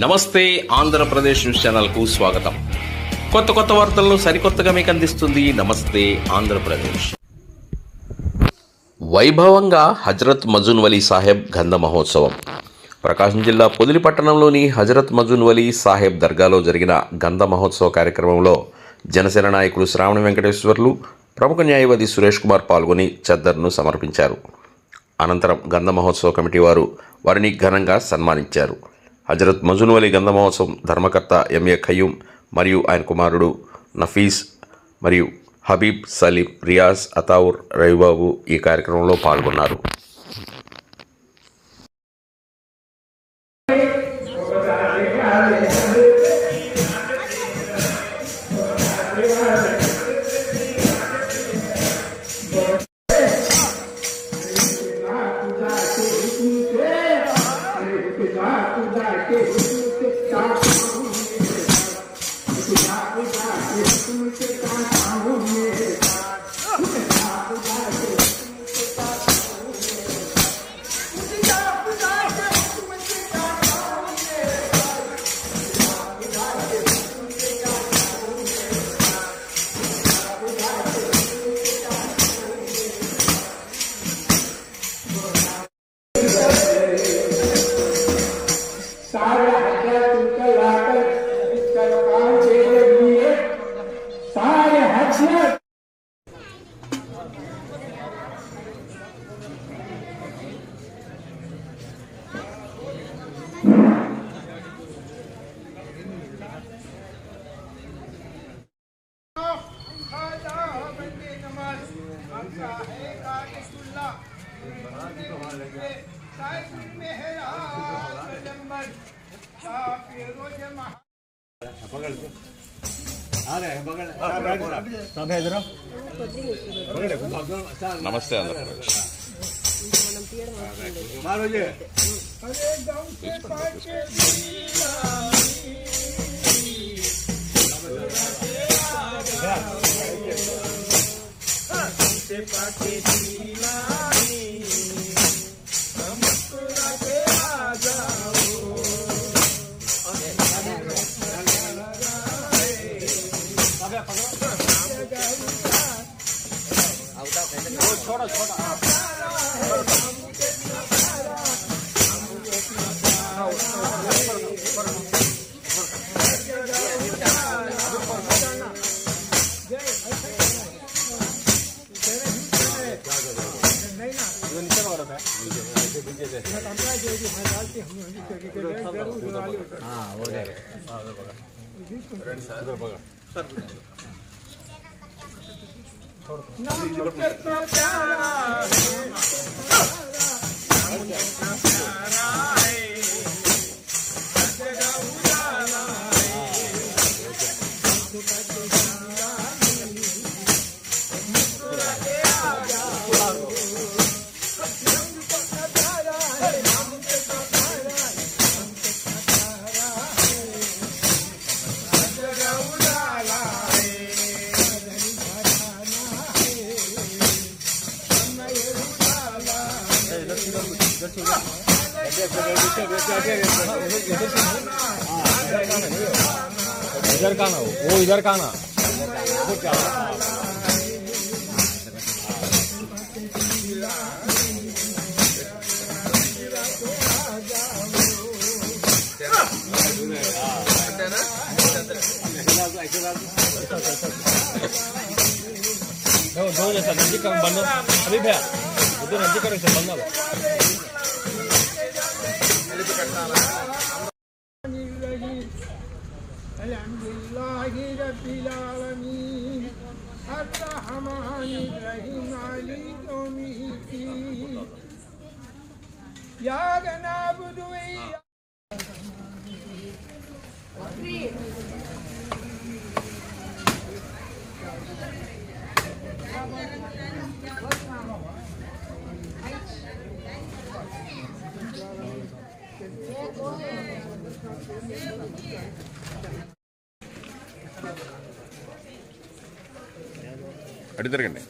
నమస్తే ఆంధ్రప్రదేశ్ న్యూస్ ఛానల్కు స్వాగతం. కొత్త వార్తలను సరికొత్తగా మీకు అందిస్తుంది నమస్తే ఆంధ్రప్రదేశ్. వైభవంగా హజరత్ మజూన్ వలీ సాహెబ్ గంధ మహోత్సవం. ప్రకాశం జిల్లా పొదిలి పట్టణంలోని హజరత్ మజూన్ వలీ సాహెబ్ దర్గాలో జరిగిన గంధ మహోత్సవ కార్యక్రమంలో జనసేన నాయకుడు శ్రావణ వెంకటేశ్వర్లు, ప్రముఖ న్యాయవాది సురేష్ కుమార్ పాల్గొని చద్దర్ను సమర్పించారు. అనంతరం గంధ మహోత్సవ కమిటీ వారు వారిని ఘనంగా సన్మానించారు. హజరత్ మజూన్ వలీ గంధ మహోత్సవం ధర్మకర్త ఎంఏ ఖయ్యూం మరియు ఆయన కుమారుడు నఫీస్ మరియు హబీబ్ సలీం, రియాజ్, అతావుర్, రవిబాబు ఈ కార్యక్రమంలో పాల్గొన్నారు. నమస్తే ఆంధ్రప్రదేశ్. इधर का ना वो इधर का ना दो जैसा नदी का बंद अभी भैया उधर नदी का जैसा बंद अल्हम्दुलिल्लाहि रब्बिल आलमीन अर्रहमानिर रहीम मालिक यौमिद्दीन इय्याका नअबुदु व इय्याका అడి తిరగండి.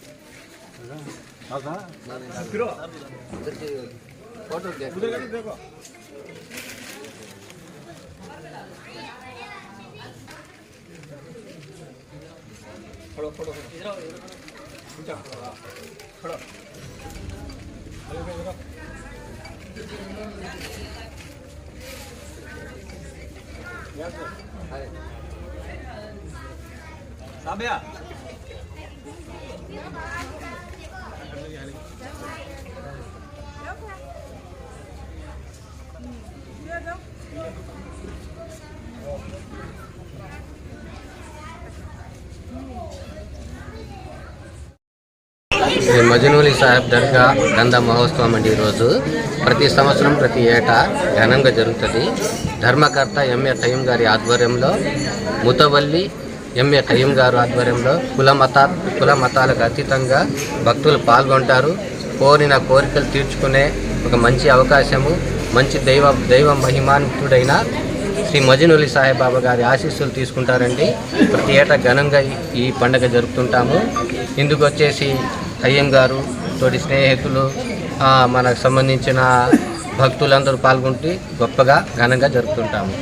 శ్రీ మజనూలి సాహెబ్ దర్గా గంధ మహోత్సవం అండి. ఈరోజు ప్రతి సంవత్సరం ప్రతి ఏటా ఘనంగా జరుగుతుంది. ధర్మకర్త ఎంఏ ఖయ్యూం గారి ఆధ్వర్యంలో, ముతవల్లి ఎంఏ ఖయ్యూం గారు ఆధ్వర్యంలో కుల మతాలకు అతీతంగా భక్తులు పాల్గొంటారు. కోరిన కోరికలు తీర్చుకునే ఒక మంచి అవకాశము. మంచి దైవ మహిమాన్వితుడైన శ్రీ మజనూలి సాయిబాబా గారి ఆశీస్సులు తీసుకుంటారండి. ప్రతి ఏటా ఘనంగా ఈ పండుగ జరుపుతుంటాము. ఇందుకు వచ్చేసి ఖయ్యూం గారు తోటి స్నేహితులు, మనకు సంబంధించిన భక్తులందరూ పాల్గొంటూ గొప్పగా ఘనంగా జరుపుతుంటాము.